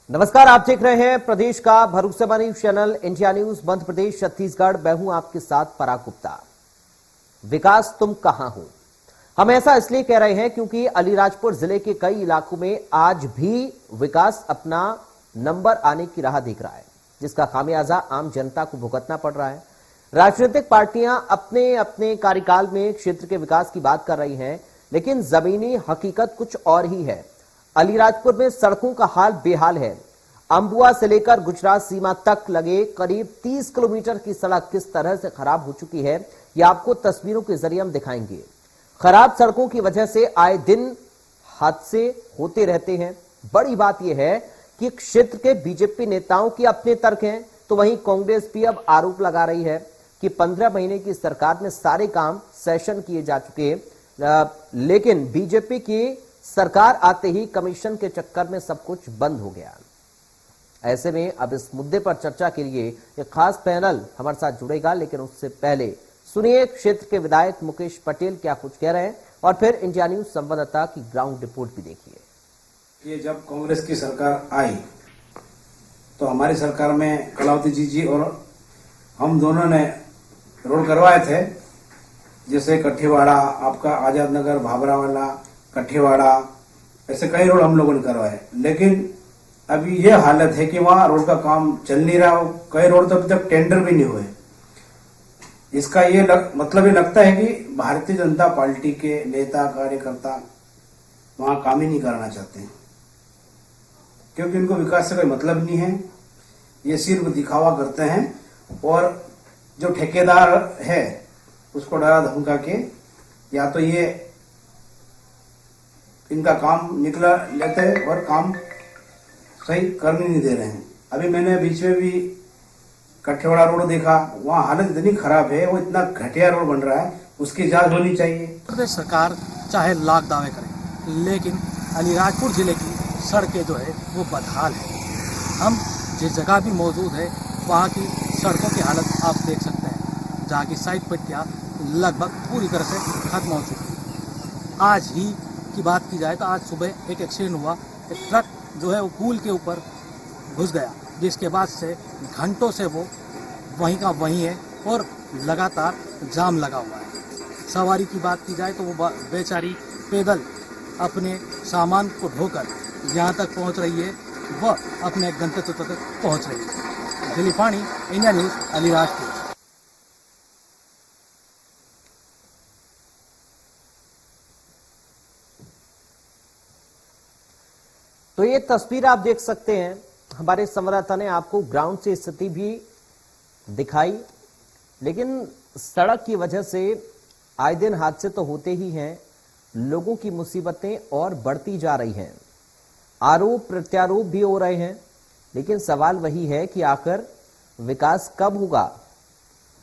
नमस्कार, आप देख रहे हैं प्रदेश का भरोसेमंद news channel India news Madhya Pradesh Chhattisgarh. मैं हूं आपके साथ पराग गुप्ता। विकास तुम कहां हो? हम ऐसा इसलिए कह रहे हैं क्योंकि अलीराजपुर जिले के कई इलाकों में आज भी विकास अपना नंबर आने की राह देख रहा है, जिसका खामियाजा आम जनता को भुगतना पड़ रहा है। राजनीतिक पार्टियां अपने अपने कार्यकाल में क्षेत्र के विकास की बात कर रही हैं, लेकिन जमीनी हकीकत कुछ और ही है। अलीराजपुर में सड़कों का हाल बेहाल है। अंबुआ से लेकर गुजरात सीमा तक लगे करीब 30 किलोमीटर की सड़क किस तरह से खराब हो चुकी है, यह आपको तस्वीरों के जरिए हम दिखाएंगे। खराब सड़कों की वजह से आए दिन हादसे होते रहते हैं। बड़ी बात यह है कि क्षेत्र के बीजेपी नेताओं की अपने तर्क हैं, तो वहीं कांग्रेस भी अब आरोप लगा रही है कि 15 महीने की सरकार में सारे काम सेशन किए जा चुके हैं, लेकिन बीजेपी की सरकार आते ही कमीशन के चक्कर में सब कुछ बंद हो गया। ऐसे में अब इस मुद्दे पर चर्चा के लिए एक खास पैनल हमारे साथ जुड़ेगा, लेकिन उससे पहले सुनिए क्षेत्र के विधायक मुकेश पटेल क्या कुछ कह रहे हैं और फिर इंडिया न्यूज संवाददाता की ग्राउंड रिपोर्ट भी देखिए। ये जब कांग्रेस की सरकार आई तो हमारी सरकार में कलावती जी और हम दोनों ने रोड करवाए थे, जैसे कठेवाड़ा, आपका आजाद नगर, भाभरावाला, कठेवाड़ा, ऐसे कई रोड हम लोगों ने करवाए। लेकिन अभी ये हालत है कि वहाँ रोड का काम चल नहीं रहा हो। कई रोड तो अभी तक टेंडर भी नहीं हुए। इसका ये मतलब ये लगता है कि भारतीय जनता पार्टी के नेता कार्यकर्ता वहाँ काम ही नहीं करना चाहते हैं, क्योंकि इनको विकास से कोई मतलब नहीं है। ये सिर्फ दिखावा करते हैं और जो ठेकेदार है उसको डरा धमका के या तो ये इनका काम निकला लेते हैं और काम सही करने नहीं दे रहे हैं। अभी मैंने बीच में भी कठेवाड़ा रोड देखा, वहाँ हालत इतनी खराब है, वो इतना घटिया रोड बन रहा है, उसकी जांच होनी चाहिए। प्रदेश सरकार चाहे लाख दावे करे, लेकिन अलीराजपुर जिले की सड़कें जो है वो बदहाल है। हम जिस जगह भी मौजूद है वहाँ की सड़कों की हालत आप देख सकते हैं, जहाँ की साइड पट्टियाँ लगभग पूरी तरह से खत्म हो चुकी है। आज ही की बात की जाए तो आज सुबह एक एक्सीडेंट हुआ। एक ट्रक जो है वो पुल के ऊपर घुस गया, जिसके बाद से घंटों से वो वहीं का वहीं है और लगातार जाम लगा हुआ है। सवारी की बात की जाए तो वो बेचारी पैदल अपने सामान को ढोकर यहाँ तक पहुँच रही है, वह अपने गंतव्य तक पहुँच रही है। दिलीप पानी, इंडिया न्यूज, अलीराजपुर। तो ये तस्वीर आप देख सकते हैं, हमारे संवाददाता ने आपको ग्राउंड से स्थिति भी दिखाई, लेकिन सड़क की वजह से आए दिन हादसे तो होते ही हैं, लोगों की मुसीबतें और बढ़ती जा रही हैं। आरोप प्रत्यारोप भी हो रहे हैं, लेकिन सवाल वही है कि आखिर विकास कब होगा?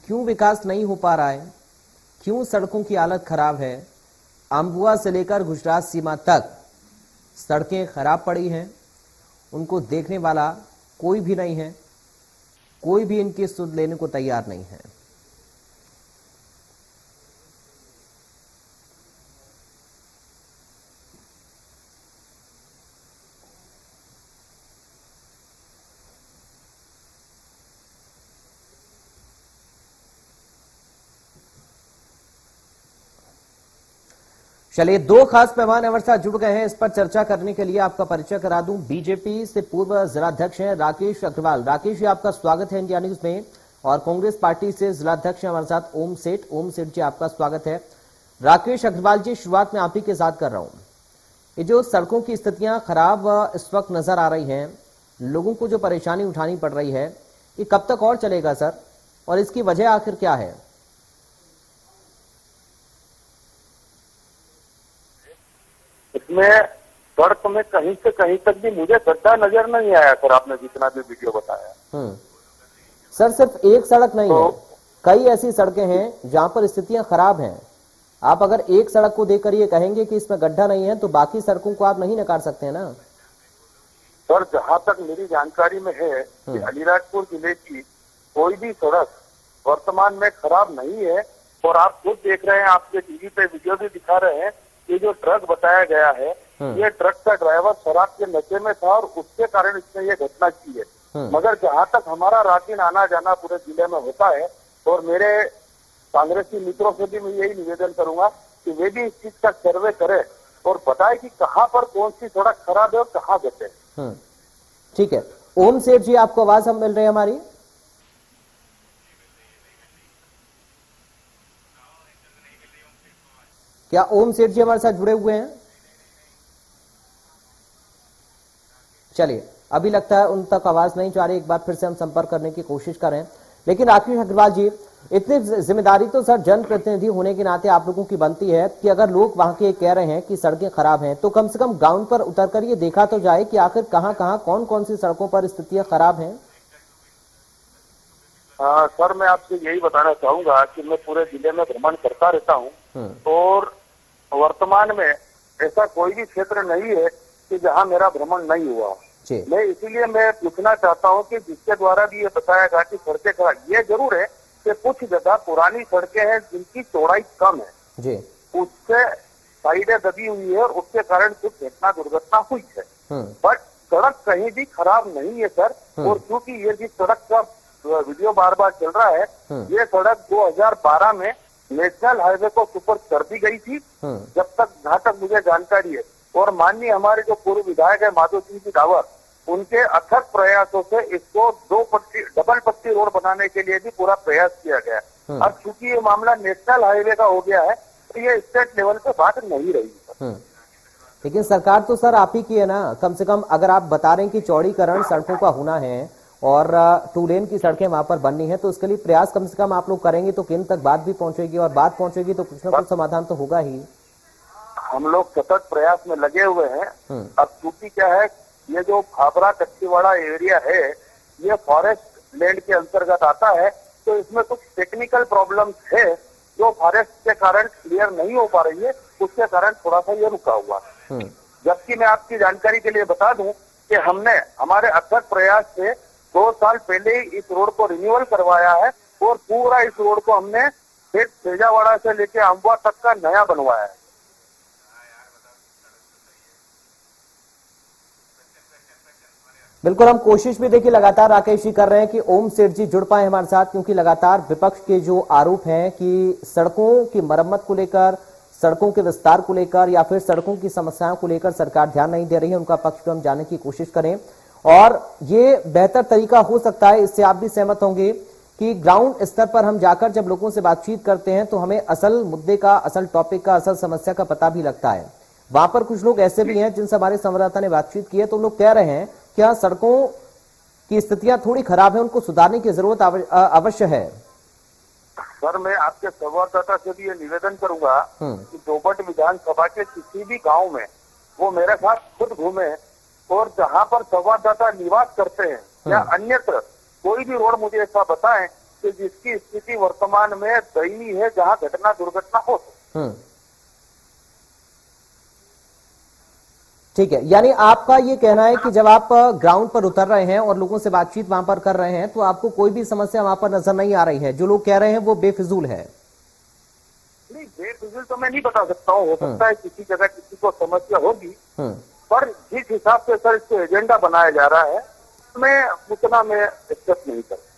क्यों विकास नहीं हो पा रहा है? क्यों सड़कों की हालत खराब है? अंबुआ से लेकर गुजरात सीमा तक सड़कें खराब पड़ी हैं, उनको देखने वाला कोई भी नहीं है, कोई भी इनकी सुध लेने को तैयार नहीं है। चलिए, दो खास मेहमान हमारे साथ जुड़ गए हैं इस पर चर्चा करने के लिए। आपका परिचय करा दूं, बीजेपी से पूर्व जिलाध्यक्ष हैं राकेश अग्रवाल। राकेश जी, आपका स्वागत है इंडिया न्यूज में। और कांग्रेस पार्टी से जिलाध्यक्ष हमारे साथ ओम सेठ जी, आपका स्वागत है। राकेश अग्रवाल जी, शुरुआत में आप ही के साथ कर रहा हूं। ये जो सड़कों की स्थितियां खराब इस वक्त नजर आ रही हैं, लोगों को जो परेशानी उठानी पड़ रही है, ये कब तक और चलेगा सर, और इसकी वजह आखिर क्या है? इसमें सड़क में कहीं से कहीं तक भी मुझे गड्ढा नजर नहीं आया सर, आपने जितना भी वीडियो बताया। सर, सिर्फ एक सड़क नहीं है, कई ऐसी सड़कें हैं जहां पर स्थितियां खराब हैं। आप अगर एक सड़क को देखकर ये कहेंगे कि इसमें गड्ढा नहीं है, तो बाकी सड़कों को आप नहीं नकार सकते हैं ना सर। जहां तक मेरी जानकारी में है कि अलीराजपुर जिले की कोई भी सड़क वर्तमान में खराब नहीं है। और आप खुद देख रहे हैं, आपके टीवी पे वीडियो भी दिखा रहे हैं, ये जो ट्रक बताया गया है ये ट्रक का ड्राइवर शराब के नशे में था और उसके कारण इसने ये घटना की है। मगर जहां तक हमारा रात दिन आना जाना पूरे जिले में होता है, और मेरे कांग्रेसी मित्रों से भी मैं यही निवेदन करूंगा कि वे भी इस चीज का सर्वे करें और बताए कि कहां पर कौन सी सड़क खराब है और कहां गड्ढे। ठीक है, ओम सेठ जी आपको आवाज हम मिल रही है हमारी? क्या ओम सेठ जी हमारे साथ जुड़े हुए हैं? चलिए, अभी लगता है उन तक आवाज नहीं जा रही, एक बार फिर से हम संपर्क करने की कोशिश करें। लेकिन राकेश अग्रवाल जी, इतनी जिम्मेदारी तो सर जनप्रतिनिधि होने के नाते आप लोगों की बनती है कि अगर लोग वहां के कह रहे हैं कि सड़कें खराब हैं, तो कम से कम ग्राउंड पर उतरकर ये देखा तो जाए कि आखिर कहां कहां कौन कौन सी सड़कों पर स्थितियां खराब हैं। सर, मैं आपसे यही बताना चाहूंगा कि मैं पूरे जिले में भ्रमण करता रहता हूं और वर्तमान में ऐसा कोई भी क्षेत्र नहीं है कि जहां मेरा भ्रमण नहीं हुआ। मैं इसीलिए मैं पूछना चाहता हूं कि जिसके द्वारा भी ये बताया गया कि सड़कें खराब, ये जरूर है कि कुछ जगह पुरानी सड़कें हैं जिनकी चौड़ाई कम है जी, उससे साइडें दबी हुई है और उसके कारण कुछ घटना दुर्घटना हुई है। बट सड़क कहीं भी खराब नहीं है सर। और क्योंकि ये जिस सड़क का वीडियो बार बार चल रहा है, ये सड़क 2012 में नेशनल हाईवे को सुपर कर दी गई थी, जब तक जहाँ तक मुझे जानकारी है। और माननीय हमारे जो पूर्व विधायक है माधव सिंह जी डावर, उनके अथक प्रयासों से इसको डबल पट्टी रोड बनाने के लिए भी पूरा प्रयास किया गया। अब चूंकि ये मामला नेशनल हाईवे का हो गया है, तो ये स्टेट लेवल पे बात नहीं रही। लेकिन सरकार तो सर आप ही की है ना, कम से कम अगर आप बता रहे हैं कि चौड़ीकरण सड़कों का होना है और 2 लेन की सड़कें वहां पर बननी है, तो उसके लिए प्रयास कम से कम आप लोग करेंगे तो किन तक बात भी पहुंचेगी, और बात पहुंचेगी तो कुछ ना कुछ समाधान तो होगा ही। हम लोग सतत प्रयास में लगे हुए हैं। अब चूंकि क्या है, ये जो भाभरा कच्चीवाड़ा एरिया है, ये फॉरेस्ट लैंड के अंतर्गत आता है, तो इसमें कुछ टेक्निकल प्रॉब्लम्स है जो फॉरेस्ट के कारण क्लियर नहीं हो पा रही है, उसके कारण थोड़ा सा ये रुका हुआ। जबकि मैं आपकी जानकारी के लिए बता दूं कि हमने हमारे अथक प्रयास से 2 साल पहले ही इस रोड को रिन्यूअल करवाया है और पूरा इस रोड को हमने तेजावाड़ा से लेके अम्बुआ तक का नया बनवाया है। बिल्कुल, हम कोशिश भी देखिए लगातार राकेश जी कर रहे हैं कि ओम सेठ जी जुड़ पाए हमारे साथ, क्योंकि लगातार विपक्ष के जो आरोप हैं कि सड़कों की मरम्मत को लेकर, सड़कों के विस्तार को लेकर या फिर सड़कों की समस्याओं को लेकर सरकार ध्यान नहीं दे रही है, उनका पक्ष को हम जानने की कोशिश करें। और ये बेहतर तरीका हो सकता है, इससे आप भी सहमत होंगे कि ग्राउंड स्तर पर हम जाकर जब लोगों से बातचीत करते हैं तो हमें असल मुद्दे का, असल टॉपिक का, असल समस्या का पता भी लगता है। वहां पर कुछ लोग ऐसे भी हैं जिनसे हमारे संवाददाता ने बातचीत की है, तो लोग कह रहे हैं क्या सड़कों की स्थितियां थोड़ी खराब है, उनको सुधारने की जरूरत अवश्य है। सर, मैं आपके संवाददाता से भी ये निवेदन करूंगा कि दोपट विधानसभा के किसी भी गांव में वो मेरे साथ खुद घूमे और जहां पर संवाददाता निवास करते हैं या अन्यत्र कोई भी रोड मुझे ऐसा बताएं कि जिसकी स्थिति वर्तमान में दयनीय है, जहां घटना दुर्घटना हो। ठीक है, यानी आपका ये कहना है कि जब आप ग्राउंड पर उतर रहे हैं और लोगों से बातचीत वहां पर कर रहे हैं तो आपको कोई भी समस्या वहां पर नजर नहीं आ रही है, जो लोग कह रहे हैं वो बेफिजूल है। नहीं, बेफिजूल तो मैं नहीं बता सकता हूँ, हो सकता है किसी जगह किसी को समस्या होगी, पर जिस हिसाब से सर इसको एजेंडा बनाया जा रहा है, मैं उतना मैं एक्सेप्ट नहीं कर।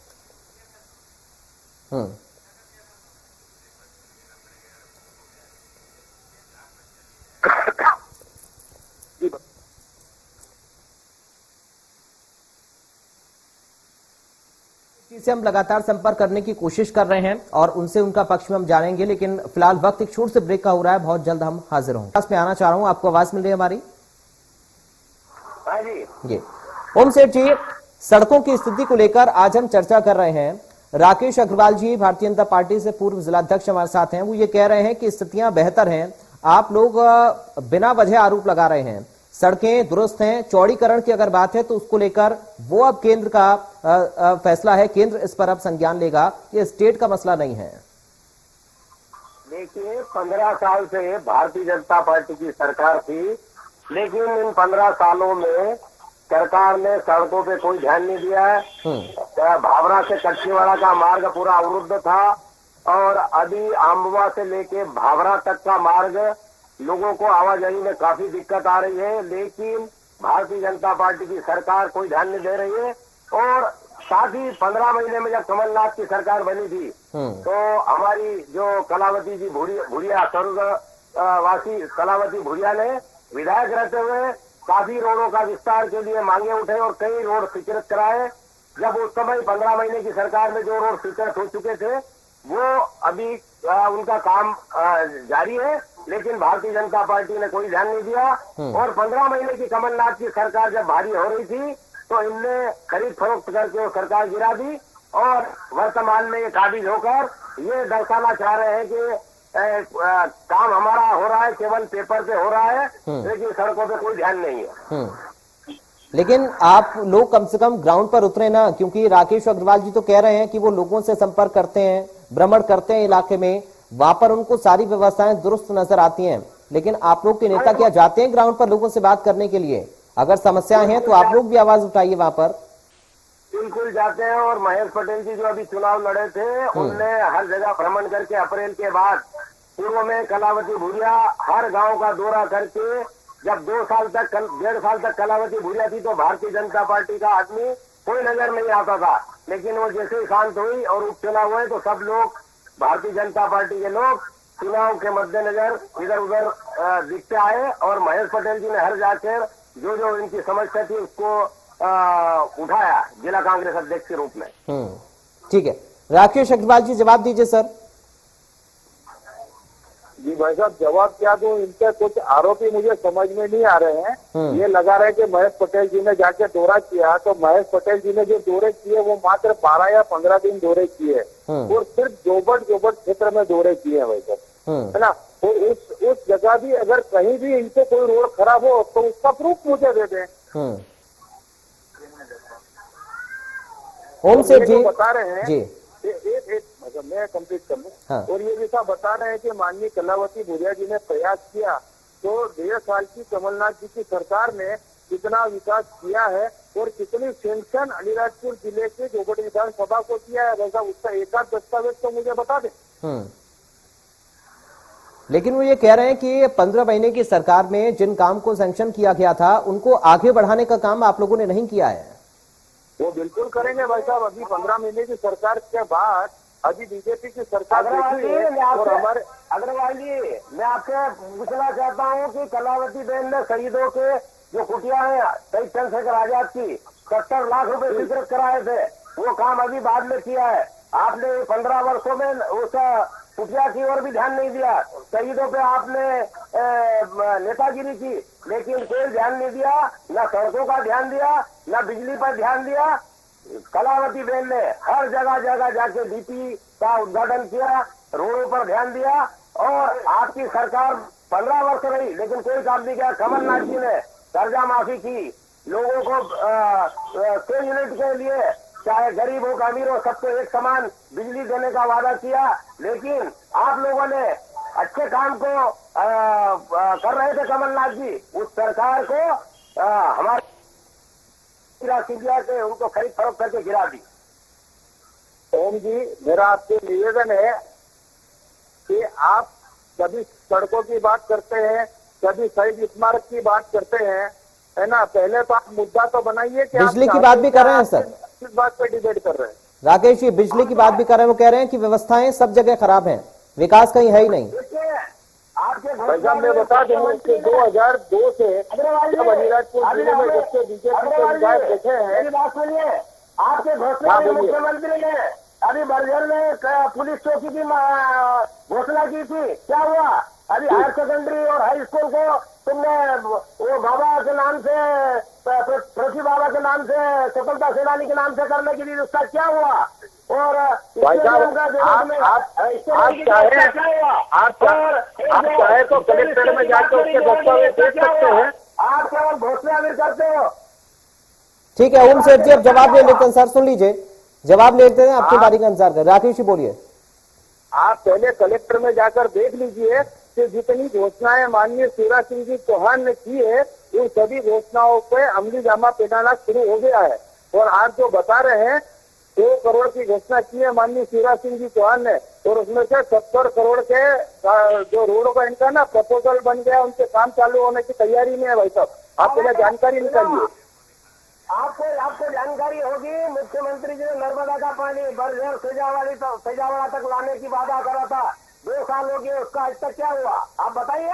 से हम लगातार संपर्क करने की कोशिश कर रहे हैं और उनसे उनका पक्ष में हम जानेंगे, लेकिन फिलहाल वक्त एक छोटे से ब्रेक का हो रहा है, बहुत जल्द हम हाजिर होंगे। मैं आना चाह रहा हूं, आपको आवाज मिल रही है हमारी? जी ओम सेठ जी, सड़कों की स्थिति को लेकर आज हम चर्चा कर रहे हैं। राकेश अग्रवाल जी भारतीय जनता पार्टी से पूर्व जिलाध्यक्ष हमारे साथ हैं, वो ये कह रहे हैं कि स्थितियां बेहतर हैं। आप लोग बिना वजह आरोप लगा रहे हैं, सड़कें दुरुस्त हैं। चौड़ीकरण की अगर बात है तो उसको लेकर वो अब केंद्र का फैसला है, केंद्र इस पर अब संज्ञान लेगा, ये स्टेट का मसला नहीं है। देखिए, 15 साल से भारतीय जनता पार्टी की सरकार थी, लेकिन इन 15 सालों में सरकार ने सड़कों पे कोई ध्यान नहीं दिया है। भावरा से कच्चीवाड़ा का मार्ग पूरा अवरुद्ध था और अभी आम्बवा से लेके भावरा तक का मार्ग लोगों को आवाजाही में काफी दिक्कत आ रही है, लेकिन भारतीय जनता पार्टी की सरकार कोई ध्यान नहीं दे रही है। और साथ ही 15 महीने में जब कमलनाथ की सरकार बनी थी तो हमारी जो कलावती जी भूरिया स्वर्गवासी कलावती भूरिया ने विधायक रहते हुए काफी रोडों का विस्तार के लिए मांगे उठे और कई रोड स्वीकृत कराए। जब उस समय 15 महीने की सरकार में जो रोड स्वीकृत हो चुके थे वो अभी उनका काम जारी है, लेकिन भारतीय जनता पार्टी ने कोई ध्यान नहीं दिया। और 15 महीने की कमलनाथ की सरकार जब भारी हो रही थी तो इनने खरीद फरोख्त करके वो सरकार गिरा दी और वर्तमान में ये काबिज होकर ये दर्शाना चाह रहे हैं कि काम हमारा हो रहा है, केवल पेपर पे हो रहा है, लेकिन सड़कों पे कोई ध्यान नहीं है। लेकिन आप लोग कम से कम ग्राउंड पर उतरे ना, क्योंकि राकेश अग्रवाल जी तो कह रहे हैं कि वो लोगों से संपर्क करते हैं, भ्रमण करते हैं इलाके में, वहां पर उनको सारी व्यवस्थाएं दुरुस्त नजर आती हैं। लेकिन आप लोग के नेता क्या जाते हैं ग्राउंड पर लोगों से बात करने के लिए? अगर समस्याएं हैं तो आप लोग भी आवाज उठाइए वहां पर। बिल्कुल जाते हैं। और महेश पटेल जी जो अभी चुनाव लड़े थे उनने हर जगह भ्रमण करके अप्रैल के बाद पूर्व में कलावती भूरिया हर गांव का दौरा करके, जब 1.5 साल तक कलावती भूरिया थी तो भारतीय जनता पार्टी का आदमी कोई नजर नहीं आता था, लेकिन वो जैसे ही शांत हुई और उपचुनाव हुए तो सब लोग भारतीय जनता पार्टी के लोग चुनाव के मद्देनजर इधर उधर दिखते आए और महेश पटेल जी ने हर जाकर जो जो इनकी समस्या थी उसको उठाया जिला कांग्रेस अध्यक्ष के रूप में। ठीक है, राकेश अग्रवाल जी जवाब दीजिए सर। जी भाई साहब, जवाब क्या दूं? इनके कुछ आरोपी मुझे समझ में नहीं आ रहे हैं। ये लगा रहे कि महेश पटेल जी ने जाके दौरा किया, तो महेश पटेल जी ने जो दौरे किए वो मात्र 12 या 15 दिन दौरे किए और सिर्फ जोबट क्षेत्र में दौरे किए हैं भाई साहब, है ना। तो उस जगह भी अगर कहीं भी इनसे कोई रोड खराब हो तो उसका प्रूफ मुझे दे दें। ओम सेठ जी बता रहे हैं जी, मतलब मैं कंप्लीट कर लूं। हाँ। और ये भी साहब बता रहे हैं कि माननीय कलावती भूरिया जी ने प्रयास किया तो 1.5 साल की कमलनाथ जी की सरकार ने कितना विकास किया है और कितनी सेंक्शन अलीराजपुर जिले के जोबट विधानसभा को किया है, वैसा उसका एक आध दस्तावेज तो मुझे बता दें। लेकिन वो ये कह रहे हैं कि 15 महीने की सरकार में जिन काम को सैंक्शन किया गया था उनको आगे बढ़ाने का काम आप लोगों ने नहीं किया है। वो बिल्कुल करेंगे भाई साहब। अभी 15 महीने की सरकार के बाद अभी बीजेपी की सरकार बैठी है और हमारे अग्रवाल जी मैं आपसे पूछना चाहता हूँ कि कलावती बहन ने शहीदों के जो कुटिया है शहीद चंद्रशेखर आजाद की 70 लाख रुपए स्वीकृत कराए थे, वो काम अभी बाद में किया है। आपने 15 वर्षों में उस कुटिया की ओर भी ध्यान नहीं दिया। शहीदों पे आपने नेतागिरी की, लेकिन कोई ध्यान नहीं दिया, न सड़कों का ध्यान दिया, न बिजली पर ध्यान दिया। कलावती बहन ने हर जगह जगह जाके डीपी का उद्घाटन किया, रोडों पर ध्यान दिया और आपकी सरकार 15 वर्ष रही लेकिन कोई काम नहीं किया। कमलनाथ जी ने कर्जा माफी की, लोगों को 6 यूनिट के लिए चाहे गरीब हो अमीर हो सबको एक समान बिजली देने का वादा किया, लेकिन आप लोगों ने अच्छे काम को कर रहे थे कमलनाथ जी, उस सरकार को हमारे सीबीआई से उनको खरीद फरोख्त करके गिरा दी। ओम जी, मेरा आपसे निवेदन है कि आप कभी सड़कों की बात करते हैं, कभी शहीद स्मारक की बात करते हैं, है ना। पहले तो आप मुद्दा तो बनाइए कि बिजली की बात भी कर रहे हैं सर, किस बात पे डिबेट कर रहे हैं? राकेश जी बिजली की बात भी कर रहे हैं। वो कह रहे हैं कि व्यवस्थाएं सब जगह खराब हैं, विकास कहीं है ही नहीं। आपके मैं बता दूं कि 2002 से जब अलीराजपुर जिले में जब से बीजेपी के विधायक बैठे हैं, बात सुनिए, आपके घोषणा में मुख्यमंत्री ने अभी बरगढ़ में पुलिस चौकी की घोषणा की थी, क्या हुआ? अभी हायर सेकेंडरी और हाई स्कूल को तुमने वो बाबा के नाम से, पृथ्वी बाबा के नाम से, स्वतंत्रता सेनानी के नाम से करने के लिए उसका क्या हुआ? और भाई साहब आप चाहे तो कलेक्टर में जाकर उसके दस्तावेज देख सकते हैं। आप केवल घोषणा भी करते हो। ठीक है ओम सेठ जी, अब जवाब ले लेते हैं सर, सुन लीजिए, जवाब ले लेते हैं, आपकी बारी का इंतजार कर। राकेश जी बोलिए। आप पहले कलेक्टर में जाकर देख लीजिए कि जितनी घोषणाएं माननीय शिवराज सिंह जी चौहान ने की है उन सभी घोषणाओं पे अमली जामा पहनाना शुरू हो गया है। और आप जो बता रहे हैं 2 करोड़ की घोषणा की है माननीय शिवराज सिंह जी चौहान ने, और उसमें से 70 करोड़ के जो रोडों का इनका ना प्रपोजल बन गया, उनके काम चालू होने की तैयारी में है भाई साहब। आप पहले जानकारी निकालिए। आपको जानकारी होगी, मुख्यमंत्री जी ने नर्मदा का पानी बरझर सजावाड़ा तक लाने की वादा करा था, 2 साल हो गए, उसका आज तक क्या हुआ आप बताइए।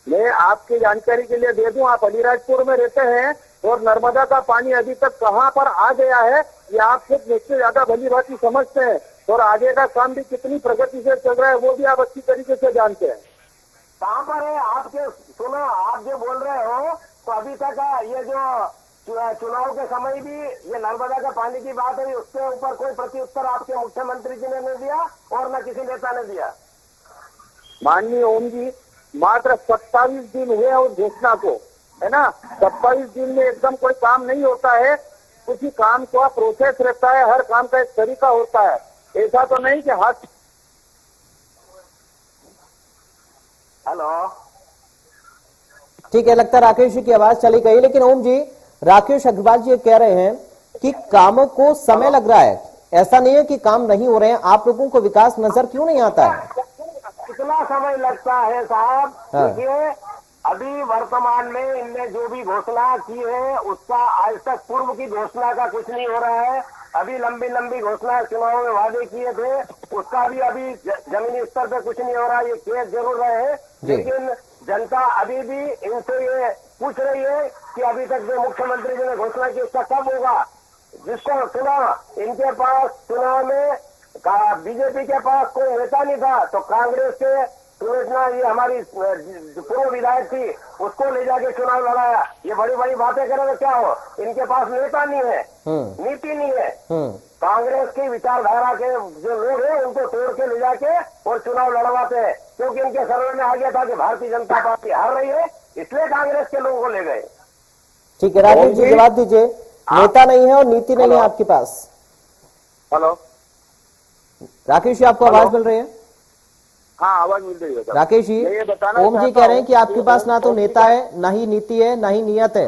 मैं आपकी जानकारी के लिए दे दूं, आप अलीराजपुर में रहते हैं और नर्मदा का पानी अभी तक कहां पर आ गया है ये आप खुद मुझसे ज्यादा भली भांति समझते हैं, और आगे का काम भी कितनी प्रगति से चल रहा है वो भी आप अच्छी तरीके से जानते हैं। कहाँ पर है आपके, सुनो आप जो बोल रहे हो, तो अभी तक ये जो चुनाव के समय भी ये नर्मदा का पानी की बात हुई, उसके ऊपर कोई प्रत्युत्तर आपके मुख्यमंत्री जी ने नहीं दिया और न किसी नेता ने दिया। माननीय ओम जी, मात्र 27 दिन हुए उस घोषणा को, है ना। 27 दिन में एकदम कोई काम नहीं होता है, उसी काम का प्रोसेस रहता है, हर काम का एक तरीका होता है। ऐसा तो नहीं कि हाथ। हेलो, ठीक है, लगता है राकेश जी की आवाज चली गई, लेकिन ओम जी, राकेश अग्रवाल जी कह रहे हैं कि कामों को समय लग रहा है, ऐसा नहीं है कि काम नहीं हो रहे हैं। आप लोगों को विकास नजर क्यों नहीं आता है? कितना समय लगता है साहब? हाँ। देखिए, अभी वर्तमान में इनने जो भी घोषणा की है उसका आज तक पूर्व की घोषणा का कुछ नहीं हो रहा है। अभी लंबी लंबी घोषणा चुनाव में वादे किए थे, उसका भी अभी जमीनी स्तर पे कुछ नहीं हो रहा। ये केस जरूर रहे हैं, लेकिन जनता अभी भी इनसे ये पूछ रही है कि अभी तक जो मुख्यमंत्री जी ने घोषणा की उसका कब होगा। जिसको सुना, इनके पास चुनाव में बीजेपी के पास कोई नेता नहीं था, तो कांग्रेस के सुलोचना, ये हमारी पूर्व विधायक थी, उसको ले जाके चुनाव लड़ाया। ये बड़ी बड़ी बातें करें तो क्या हो, इनके पास नेता नहीं है, नीति नहीं है। कांग्रेस की विचारधारा के जो लोग हैं उनको तोड़ के ले जाके और चुनाव लड़वाते हैं, क्योंकि इनके सर्वे में आ गया था कि भारतीय जनता पार्टी हार रही है, इसलिए कांग्रेस के लोगों को ले गए। ठीक है, राकेश जी जवाब दीजिए। नेता नहीं है और नीति नहीं है आपके पास। हेलो राकेश जी, आपको आवाज मिल रही है? हाँ, आवाज मिल रही है। राकेश जी, ओम जी कह रहे हैं कि आपके पास ना तो नेता है, ना ही नीति है, ना ही नियत है।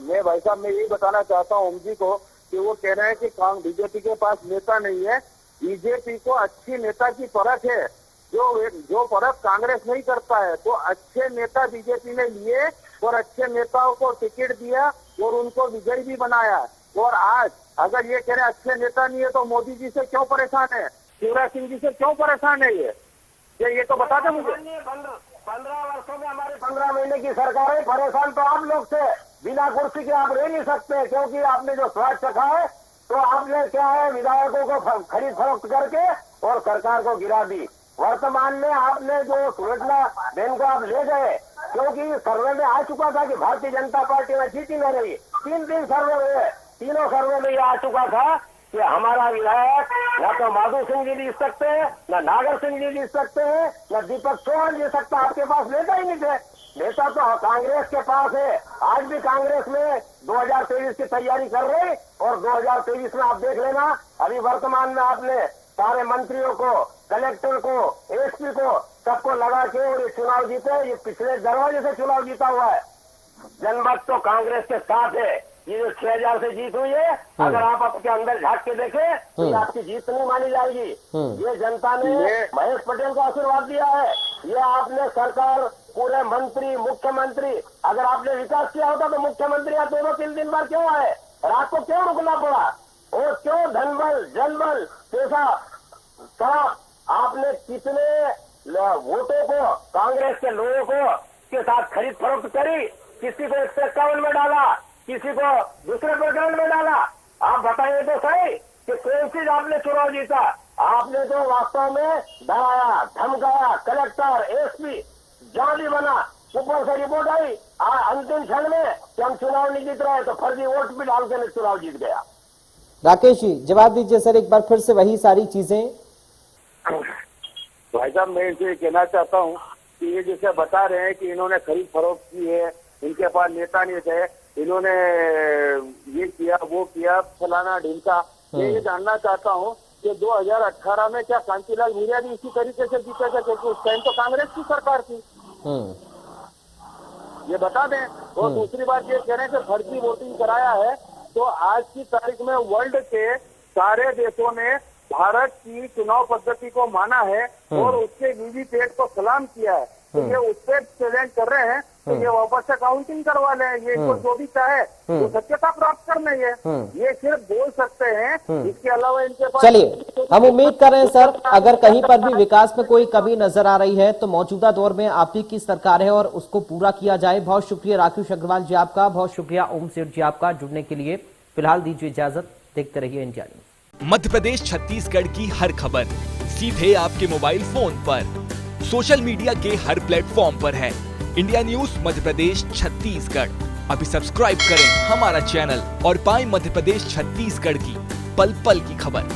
मैं भाई साहब, मैं यही बताना चाहता हूँ ओम जी को कि वो कह रहे हैं कि बीजेपी के पास नेता नहीं है। बीजेपी को अच्छी नेता की परख है, जो परख कांग्रेस नहीं करता है। तो अच्छे नेता बीजेपी ने लिए और अच्छे नेताओं को टिकट दिया और उनको विजयी भी बनाया। और आज अगर ये कह रहे अच्छे नेता नहीं है तो मोदी जी से क्यों परेशान है, शिवराज सिंह जी से क्यों परेशान है? ये तो बता दें मुझे। 15 वर्षों में हमारे 15 महीने की सरकार है, परेशान तो आप लोग से। बिना कुर्सी के आप रह नहीं सकते, क्योंकि आपने जो स्वाद चखा है, तो आपने क्या है, विधायकों को खरीद फरोख्त करके और सरकार को गिरा दी। वर्तमान में आपने जो सुलोचना बहन को आप ले गए, क्योंकि सर्वे में आ चुका था कि भारतीय जनता पार्टी में चीटिंग हो रही। 3 सर्वे हुए, तीनों सर्वे में ये आ चुका था कि हमारा विधायक न तो माधु सिंह जी जीत सकते हैं, न नागर सिंह जी जीत सकते हैं, न दीपक चौहान जीत सकता। आपके पास नेता ही नहीं थे। नेता तो कांग्रेस के पास है। आज भी कांग्रेस में 2023 की तैयारी कर रहे, और 2023 में आप देख लेना, अभी वर्तमान में आपने सारे मंत्रियों को, कलेक्टर को, एसपी को, सबको लगा के और ये चुनाव जीते। ये पिछले दरवाजे से चुनाव जीता हुआ है। जनमत तो कांग्रेस के साथ है। ये जो 6000 से जीत हुई है, अगर आप आपके अंदर झांक के देखें तो ये आपकी जीत नहीं मानी जाएगी। ये जनता ने महेश पटेल को आशीर्वाद दिया है। ये आपने सरकार, पूरे मंत्री, मुख्यमंत्री, अगर आपने विकास किया होता तो मुख्यमंत्री आज 2-3 दिन बाद क्यों आए? रात को क्यों रुकना पड़ा? और क्यों धनबल, जनबल, पैसा, शराब, आपने कितने वोटों को कांग्रेस के लोगों को के साथ खरीद फरोख्त करी? किसी को 151 में डाला, किसी को दूसरे प्रकरण में डाला। आप बताइए तो सही कि कौन सी आपने चुनाव जीता? आपने तो वास्तव में डराया, धमकाया, कलेक्टर, एसपी, जाली बना, ऊपर से रिपोर्ट आई अंतिम क्षण में कि हम चुनाव नहीं जीत रहे, तो फर्जी वोट भी डाल के चुनाव जीत गया। राकेश जी जवाब दीजिए सर, एक बार फिर से वही सारी चीजें। भाई साहब, मैं इनसे कहना चाहता हूँ कि ये जैसे बता रहे हैं कि इन्होंने खरीद फरोख्त की है, इनके पास नेता नहीं थे, इन्होंने ये किया, वो किया, फलाना ढिमका। मैं ये जानना चाहता हूँ कि 2018 में क्या कांतिलाल भूरिया भी इसी तरीके से जीते थे? क्योंकि उस टाइम तो कांग्रेस की सरकार थी। ये बता दें। और दूसरी बात ये कह रहे हैं कि फर्जी वोटिंग कराया है, तो आज की तारीख में वर्ल्ड के सारे देशों ने भारत की चुनाव पद्धति को माना है और उसके वीवीपैट को सलाम किया है। तो ये उस पर चैलेंज कर रहे हैं तो ये वापस से काउंटिंग करवा लें, ये तो जो भी चाहे तो सत्यता प्राप्त करने ये सिर्फ बोल सकते हैं, इसके अलावा इनके पास। चलिए, हम उम्मीद कर रहे हैं सर, अगर कहीं पर भी विकास में कोई कमी नजर आ रही है तो मौजूदा दौर में आप ही की सरकार है और उसको पूरा किया जाए। बहुत शुक्रिया राकेश अग्रवाल जी आपका, बहुत शुक्रिया ओम सेठ जी आपका जुड़ने के लिए। फिलहाल दीजिए इजाजत, देखते रहिए इंडिया न्यूज। मध्य प्रदेश छत्तीसगढ़ की हर खबर सीधे आपके मोबाइल फोन पर, सोशल मीडिया के हर प्लेटफॉर्म पर है। इंडिया न्यूज मध्य प्रदेश छत्तीसगढ़, अभी सब्सक्राइब करें हमारा चैनल और पाएं मध्य प्रदेश छत्तीसगढ़ की पल पल की खबर।